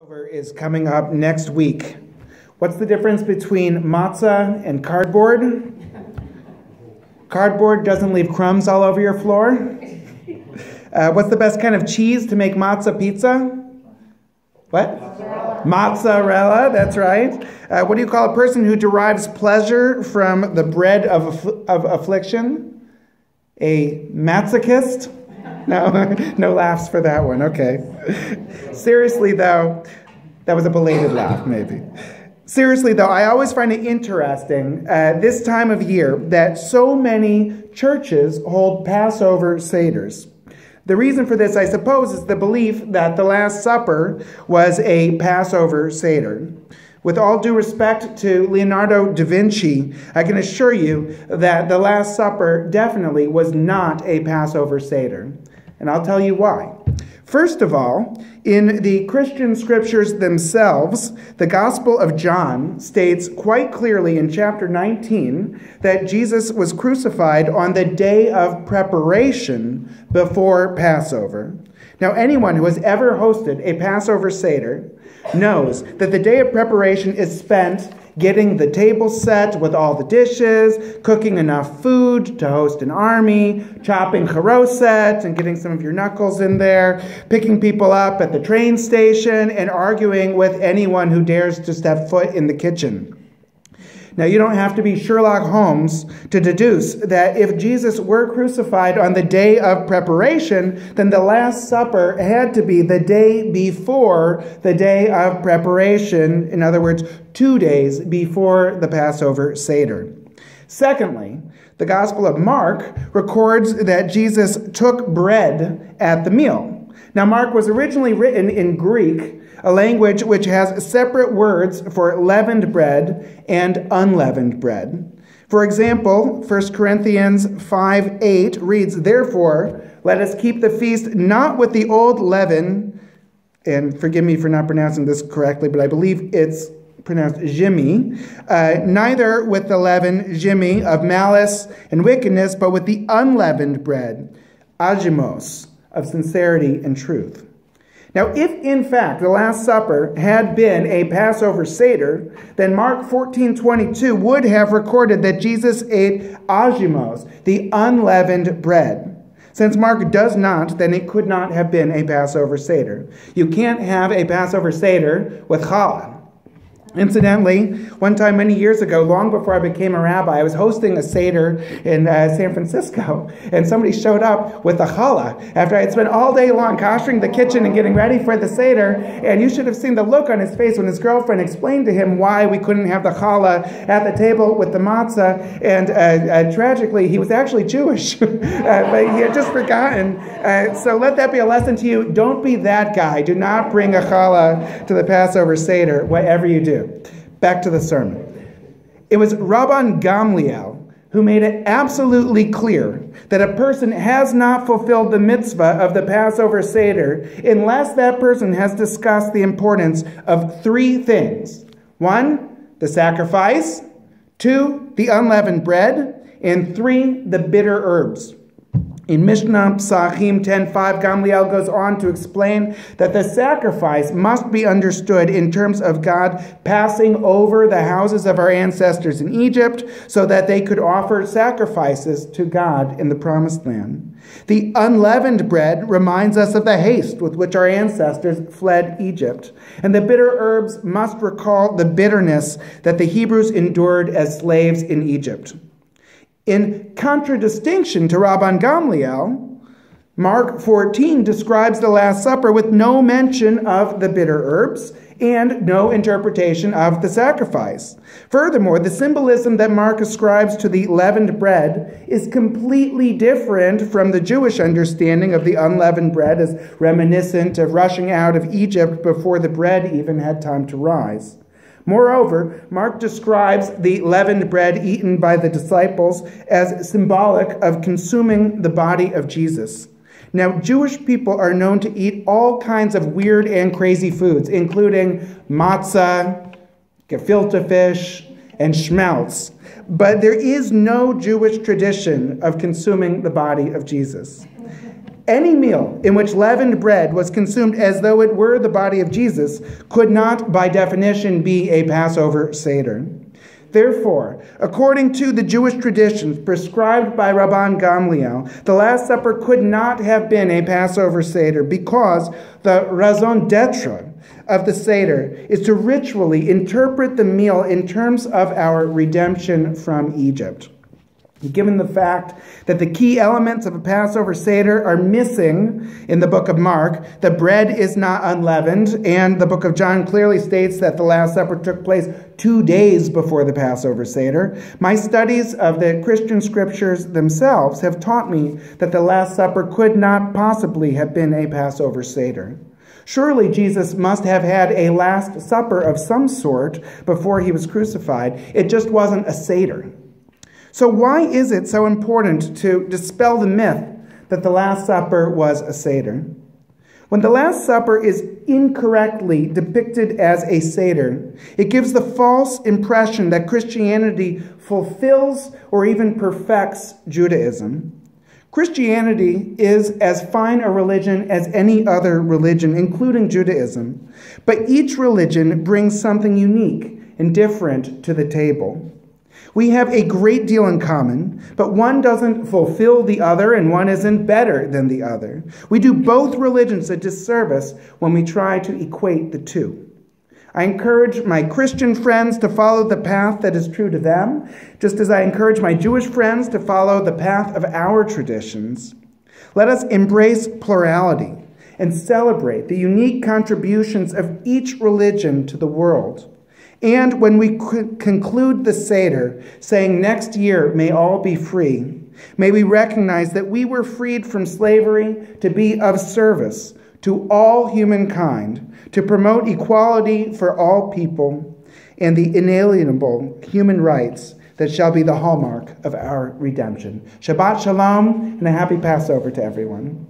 Passover is coming up next week. What's the difference between matzah and cardboard? Cardboard doesn't leave crumbs all over your floor. What's the best kind of cheese to make matzah pizza? What? Mozzarella, that's right. What do you call a person who derives pleasure from the bread of affliction? A masochist? No laughs for that one. Okay. Seriously, though, that was a belated laugh, maybe. Seriously, though, I always find it interesting this time of year that so many churches hold Passover Seders. The reason for this, I suppose, is the belief that the Last Supper was a Passover Seder. With all due respect to Leonardo da Vinci, I can assure you that the Last Supper definitely was not a Passover Seder. And I'll tell you why. First of all, in the Christian scriptures themselves, the Gospel of John states quite clearly in chapter 19 that Jesus was crucified on the day of preparation before Passover. Now, anyone who has ever hosted a Passover Seder knows that the day of preparation is spent getting the table set with all the dishes, cooking enough food to host an army, chopping charoset and getting some of your knuckles in there, picking people up at the train station, and arguing with anyone who dares to step foot in the kitchen. Now, you don't have to be Sherlock Holmes to deduce that if Jesus were crucified on the day of preparation, then the Last Supper had to be the day before the day of preparation. In other words, 2 days before the Passover Seder. Secondly, the Gospel of Mark records that Jesus took bread at the meal. Now, Mark was originally written in Greek, a language which has separate words for leavened bread and unleavened bread. For example, 1 Corinthians 5:8 reads, "Therefore, let us keep the feast not with the old leaven," and forgive me for not pronouncing this correctly, but I believe it's pronounced jimmy, neither with the leaven jimmy of malice and wickedness, but with the unleavened bread, agimos, of sincerity and truth. Now, if in fact the Last Supper had been a Passover Seder, then Mark 14:22 would have recorded that Jesus ate agimos, the unleavened bread. Since Mark does not, then it could not have been a Passover Seder. You can't have a Passover Seder with challah. Incidentally, one time many years ago, long before I became a rabbi, I was hosting a Seder in San Francisco, and somebody showed up with a challah after I had spent all day long koshering the kitchen and getting ready for the Seder, and you should have seen the look on his face when his girlfriend explained to him why we couldn't have the challah at the table with the matzah, and tragically, he was actually Jewish, but he had just forgotten. So let that be a lesson to you. Don't be that guy. Do not bring a challah to the Passover Seder, whatever you do. Back to the sermon. It was Rabban Gamliel who made it absolutely clear that a person has not fulfilled the mitzvah of the Passover Seder unless that person has discussed the importance of 3 things. 1, the sacrifice. 2, the unleavened bread. And 3, the bitter herbs. In Mishnah Psachim 10:5, Gamliel goes on to explain that the sacrifice must be understood in terms of God passing over the houses of our ancestors in Egypt so that they could offer sacrifices to God in the Promised Land. The unleavened bread reminds us of the haste with which our ancestors fled Egypt. And the bitter herbs must recall the bitterness that the Hebrews endured as slaves in Egypt. In contradistinction to Rabban Gamliel, Mark 14 describes the Last Supper with no mention of the bitter herbs and no interpretation of the sacrifice. Furthermore, the symbolism that Mark ascribes to the leavened bread is completely different from the Jewish understanding of the unleavened bread as reminiscent of rushing out of Egypt before the bread even had time to rise. Moreover, Mark describes the leavened bread eaten by the disciples as symbolic of consuming the body of Jesus. Now, Jewish people are known to eat all kinds of weird and crazy foods, including matzah, gefilte fish, and schmelz. But there is no Jewish tradition of consuming the body of Jesus. Any meal in which leavened bread was consumed as though it were the body of Jesus could not, by definition, be a Passover Seder. Therefore, according to the Jewish traditions prescribed by Rabban Gamliel, the Last Supper could not have been a Passover Seder because the raison d'etre of the Seder is to ritually interpret the meal in terms of our redemption from Egypt. Given the fact that the key elements of a Passover Seder are missing in the book of Mark, the bread is not unleavened, and the book of John clearly states that the Last Supper took place 2 days before the Passover Seder, my studies of the Christian scriptures themselves have taught me that the Last Supper could not possibly have been a Passover Seder. Surely Jesus must have had a Last Supper of some sort before he was crucified. It just wasn't a Seder. So why is it so important to dispel the myth that the Last Supper was a Seder? When the Last Supper is incorrectly depicted as a Seder, it gives the false impression that Christianity fulfills or even perfects Judaism. Christianity is as fine a religion as any other religion, including Judaism, but each religion brings something unique and different to the table. We have a great deal in common, but one doesn't fulfill the other and one isn't better than the other. We do both religions a disservice when we try to equate the two. I encourage my Christian friends to follow the path that is true to them, just as I encourage my Jewish friends to follow the path of our traditions. Let us embrace plurality and celebrate the unique contributions of each religion to the world. And when we conclude the Seder, saying next year may all be free, may we recognize that we were freed from slavery to be of service to all humankind, to promote equality for all people, and the inalienable human rights that shall be the hallmark of our redemption. Shabbat Shalom, and a happy Passover to everyone.